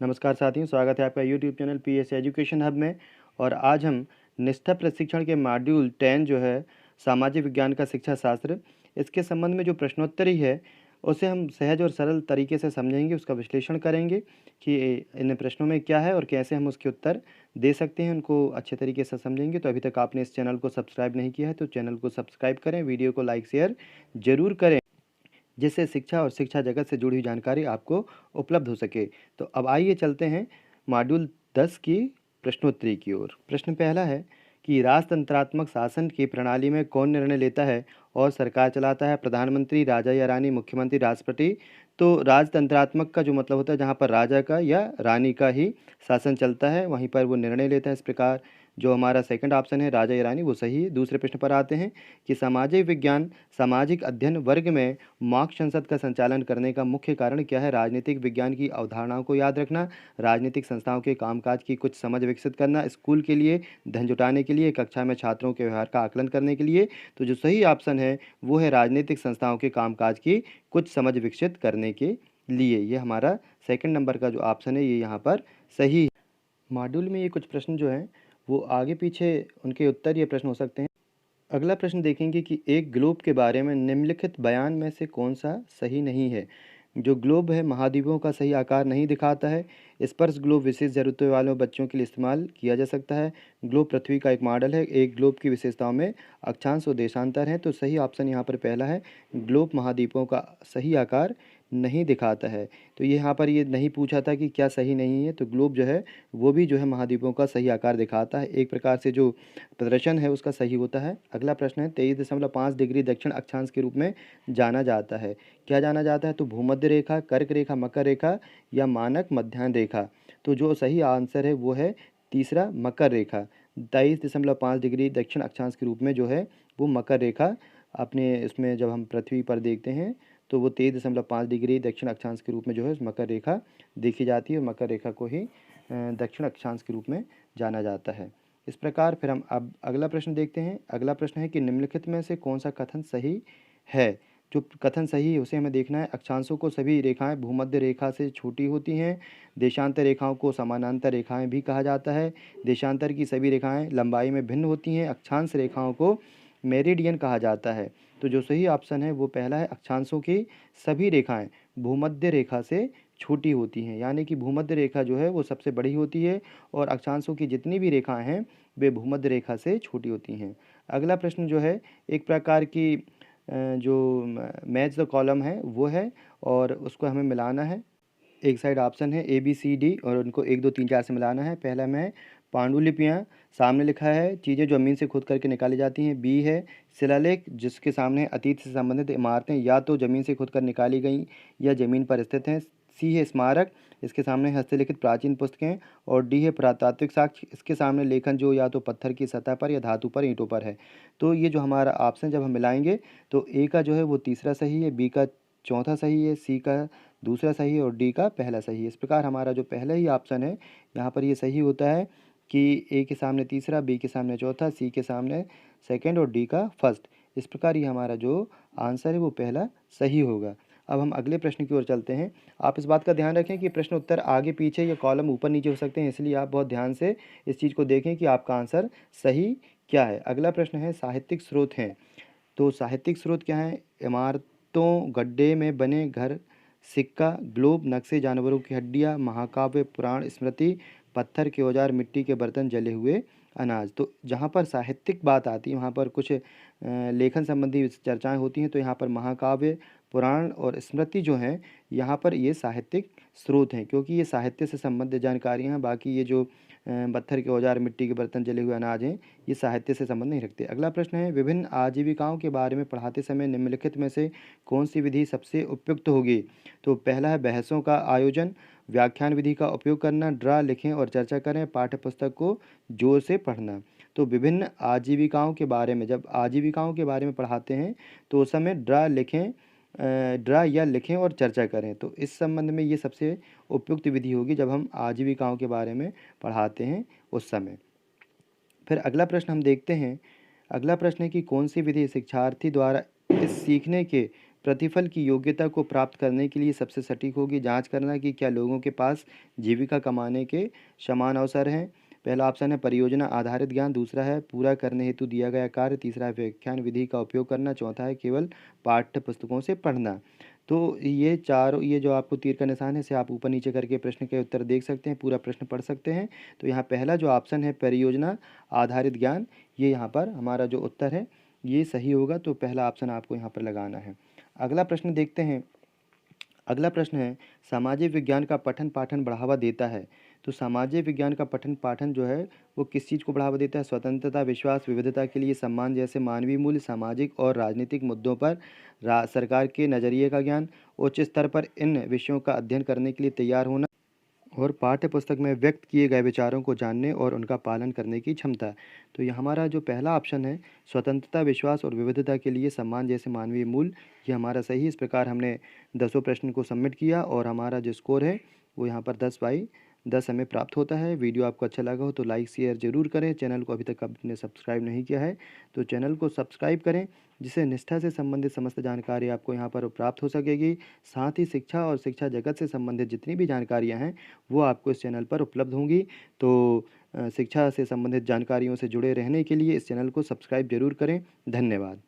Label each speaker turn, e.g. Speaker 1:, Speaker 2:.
Speaker 1: नमस्कार साथियों, स्वागत है आपका YouTube channel PS education hub में। और आज हम निष्ठा प्रशिक्षण के मॉड्यूल 10 जो है सामाजिक विज्ञान का शिक्षा शास्त्र, इसके संबंध में जो प्रश्नोत्तरी है उसे हम सहज और सरल तरीके से समझेंगे, उसका विश्लेषण करेंगे कि इन प्रश्नों में क्या है और कैसे हम उसके उत्तर दे सकते हैं, उनको अच्छे तरीके से समझेंगे। तो अभी तक आपने इस चैनल को सब्सक्राइब नहीं किया है तो चैनल को सब्सक्राइब करें, वीडियो को लाइक शेयर ज़रूर करें, जिससे शिक्षा और शिक्षा जगत से जुड़ी हुई जानकारी आपको उपलब्ध हो सके। तो अब आइए चलते हैं मॉड्यूल 10 की प्रश्नोत्तरी की ओर। प्रश्न पहला है कि राजतंत्रात्मक शासन की प्रणाली में कौन निर्णय लेता है और सरकार चलाता है? प्रधानमंत्री, राजा या रानी, मुख्यमंत्री, राष्ट्रपति। तो राजतंत्रात्मक का जो मतलब होता है जहाँ पर राजा का या रानी का ही शासन चलता है, वहीं पर वो निर्णय लेता है। इस प्रकार जो हमारा सेकंड ऑप्शन है राजा या रानी, वो सही है। दूसरे प्रश्न पर आते हैं कि सामाजिक विज्ञान सामाजिक अध्ययन वर्ग में मॉक संसद का संचालन करने का मुख्य कारण क्या है? राजनीतिक विज्ञान की अवधारणाओं को याद रखना, राजनीतिक संस्थाओं के कामकाज की कुछ समझ विकसित करना, स्कूल के लिए धन जुटाने के लिए, कक्षा में छात्रों के व्यवहार का आकलन करने के लिए। तो जो सही ऑप्शन है वो है राजनीतिक संस्थाओं के कामकाज की कुछ समझ विकसित करने के लिए। ये हमारा सेकंड नंबर का जो ऑप्शन है ये यहाँ पर सही है। मॉड्यूल में ये कुछ प्रश्न जो हैं वो आगे पीछे उनके उत्तर ये प्रश्न हो सकते हैं। अगला प्रश्न देखेंगे कि एक ग्लोब के बारे में निम्नलिखित बयान में से कौन सा सही नहीं है? जो ग्लोब है महाद्वीपों का सही आकार नहीं दिखाता है। स्पर्श ग्लोब विशेष ज़रूरतों वाले बच्चों के लिए इस्तेमाल किया जा सकता है। ग्लोब पृथ्वी का एक मॉडल है। एक ग्लोब की विशेषताओं में अक्षांश और देशांतर हैं। तो सही ऑप्शन यहाँ पर पहला है, ग्लोब महाद्वीपों का सही आकार नहीं दिखाता है। तो ये यहाँ पर ये नहीं पूछा था कि क्या सही नहीं है, तो ग्लोब जो है वो भी जो है महाद्वीपों का सही आकार दिखाता है। एक प्रकार से जो प्रदर्शन है उसका सही होता है। अगला प्रश्न है 23.5 डिग्री दक्षिण अक्षांश के रूप में जाना जाता है। क्या जाना जाता है? तो भूमध्य रेखा, कर्क रेखा, मकर रेखा या मानक मध्याह्न रेखा। तो जो सही आंसर है वो है तीसरा, मकर रेखा। 23.5 डिग्री दक्षिण अक्षांश के रूप में जो है वो मकर रेखा अपने इसमें जब हम पृथ्वी पर देखते हैं तो वो 23.5 डिग्री दक्षिण अक्षांश के रूप में जो है उस मकर रेखा देखी जाती है और मकर रेखा को ही दक्षिण अक्षांश के रूप में जाना जाता है। इस प्रकार फिर हम अब अगला प्रश्न देखते हैं। अगला प्रश्न है कि निम्नलिखित में से कौन सा कथन सही है? जो कथन सही है उसे हमें देखना है। अक्षांशों को सभी रेखाएं भूमध्य रेखा से छोटी होती हैं। देशांतर रेखाओं को समानांतर रेखाएं भी कहा जाता है। देशांतर की सभी रेखाएं लंबाई में भिन्न होती हैं। अक्षांश रेखाओं को मेरिडियन कहा जाता है। तो जो सही ऑप्शन है वो पहला है, अक्षांशों की सभी रेखाएं भूमध्य रेखा से छोटी होती हैं। यानी कि भूमध्य रेखा जो है वो सबसे बड़ी होती है और अक्षांशों की जितनी भी रेखाएं हैं वे भूमध्य रेखा से छोटी होती हैं। अगला प्रश्न जो है एक प्रकार की जो मैच द कॉलम है वो है और उसको हमें मिलाना है। एक साइड ऑप्शन है ABCD और उनको 1 2 3 4 से मिलाना है। पहला में पांडुलिपियाँ, सामने लिखा है चीज़ें जो ज़मीन से खोद करके निकाली जाती हैं। बी है शिलालेख, जिसके सामने अतीत से संबंधित इमारतें या तो ज़मीन से खोद कर निकाली गई या ज़मीन पर स्थित हैं। सी है स्मारक, इसके सामने हस्तलिखित प्राचीन पुस्तकें। और डी है पुरातात्विक साक्ष्य, इसके सामने लेखन जो या तो पत्थर की सतह पर या धातु पर, ईंटों पर है। तो ये जो हमारा ऑप्शन जब हम मिलाएंगे तो ए का जो है वो तीसरा सही है, बी का चौथा सही है, सी का दूसरा सही है और डी का पहला सही है। इस प्रकार हमारा जो पहला ही ऑप्शन है यहाँ पर ये सही होता है कि ए के सामने तीसरा, बी के सामने चौथा, सी के सामने सेकंड और डी का फर्स्ट। इस प्रकार ये हमारा जो आंसर है वो पहला सही होगा। अब हम अगले प्रश्न की ओर चलते हैं। आप इस बात का ध्यान रखें कि प्रश्न उत्तर आगे पीछे या कॉलम ऊपर नीचे हो सकते हैं, इसलिए आप बहुत ध्यान से इस चीज़ को देखें कि आपका आंसर सही क्या है। अगला प्रश्न है साहित्यिक स्रोत हैं। तो साहित्यिक स्रोत क्या हैं? इमारतों, गड्ढे में बने घर, सिक्का, ग्लोब, नक्शे, जानवरों की हड्डियाँ, महाकाव्य, पुराण, स्मृति, पत्थर के औजार, मिट्टी के बर्तन, जले हुए अनाज। तो जहाँ पर साहित्यिक बात आती है वहाँ पर कुछ लेखन संबंधी चर्चाएं होती हैं। तो यहाँ पर महाकाव्य, पुराण और स्मृति जो हैं यहाँ पर ये साहित्यिक स्रोत हैं, क्योंकि ये साहित्य से संबंधित जानकारियाँ हैं। बाकी ये जो पत्थर के औजार, मिट्टी के बर्तन, जले हुए अनाज हैं ये साहित्य से संबंध नहीं रखते। अगला प्रश्न है विभिन्न आजीविकाओं के बारे में पढ़ाते समय निम्नलिखित में से कौन सी विधि सबसे उपयुक्त होगी? तो पहला है बहसों का आयोजन, व्याख्यान विधि का उपयोग करना, ड्रा लिखें और चर्चा करें, पाठ्य पुस्तक को जोर से पढ़ना। तो विभिन्न आजीविकाओं के बारे में जब आजीविकाओं के बारे में पढ़ाते हैं तो उस समय ड्रा या लिखें और चर्चा करें। तो इस संबंध में ये सबसे उपयुक्त विधि होगी जब हम आजीविकाओं के बारे में पढ़ाते हैं उस समय। फिर अगला प्रश्न हम देखते हैं। अगला प्रश्न है कि कौन सी विधि शिक्षार्थी द्वारा इस सीखने के प्रतिफल की योग्यता को प्राप्त करने के लिए सबसे सटीक होगी। जांच करना कि क्या लोगों के पास जीविका कमाने के समान अवसर हैं। पहला ऑप्शन है परियोजना आधारित ज्ञान, दूसरा है पूरा करने हेतु दिया गया कार्य, तीसरा है व्याख्यान विधि का उपयोग करना, चौथा है केवल पाठ्य पुस्तकों से पढ़ना। तो ये चारों, ये जो आपको तीर का निशान है, इसे आप ऊपर नीचे करके प्रश्न के उत्तर देख सकते हैं, पूरा प्रश्न पढ़ सकते हैं। तो यहाँ पहला जो ऑप्शन है परियोजना आधारित ज्ञान, ये यहाँ पर हमारा जो उत्तर है ये सही होगा। तो पहला ऑप्शन आपको यहाँ पर लगाना है। अगला प्रश्न देखते हैं। अगला प्रश्न है सामाजिक विज्ञान का पठन पाठन बढ़ावा देता है। तो सामाजिक विज्ञान का पठन पाठन जो है वो किस चीज़ को बढ़ावा देता है? स्वतंत्रता, विश्वास, विविधता के लिए सम्मान जैसे मानवीय मूल्य, सामाजिक और राजनीतिक मुद्दों पर सरकार के नज़रिए का ज्ञान, उच्च स्तर पर इन विषयों का अध्ययन करने के लिए तैयार होना और पाठ्य पुस्तक में व्यक्त किए गए विचारों को जानने और उनका पालन करने की क्षमता। तो ये हमारा जो पहला ऑप्शन है स्वतंत्रता, विश्वास और विविधता के लिए सम्मान जैसे मानवीय मूल्य, ये हमारा सही। इस प्रकार हमने 10 प्रश्न को सबमिट किया और हमारा जो स्कोर है वो यहाँ पर 10/10 हमें प्राप्त होता है। वीडियो आपको अच्छा लगा हो तो लाइक शेयर ज़रूर करें। चैनल को अभी तक आपने सब्सक्राइब नहीं किया है तो चैनल को सब्सक्राइब करें, जिससे निष्ठा से संबंधित समस्त जानकारी आपको यहाँ पर प्राप्त हो सकेगी। साथ ही शिक्षा और शिक्षा जगत से संबंधित जितनी भी जानकारियाँ हैं वो आपको इस चैनल पर उपलब्ध होंगी। तो शिक्षा से संबंधित जानकारियों से जुड़े रहने के लिए इस चैनल को सब्सक्राइब ज़रूर करें। धन्यवाद।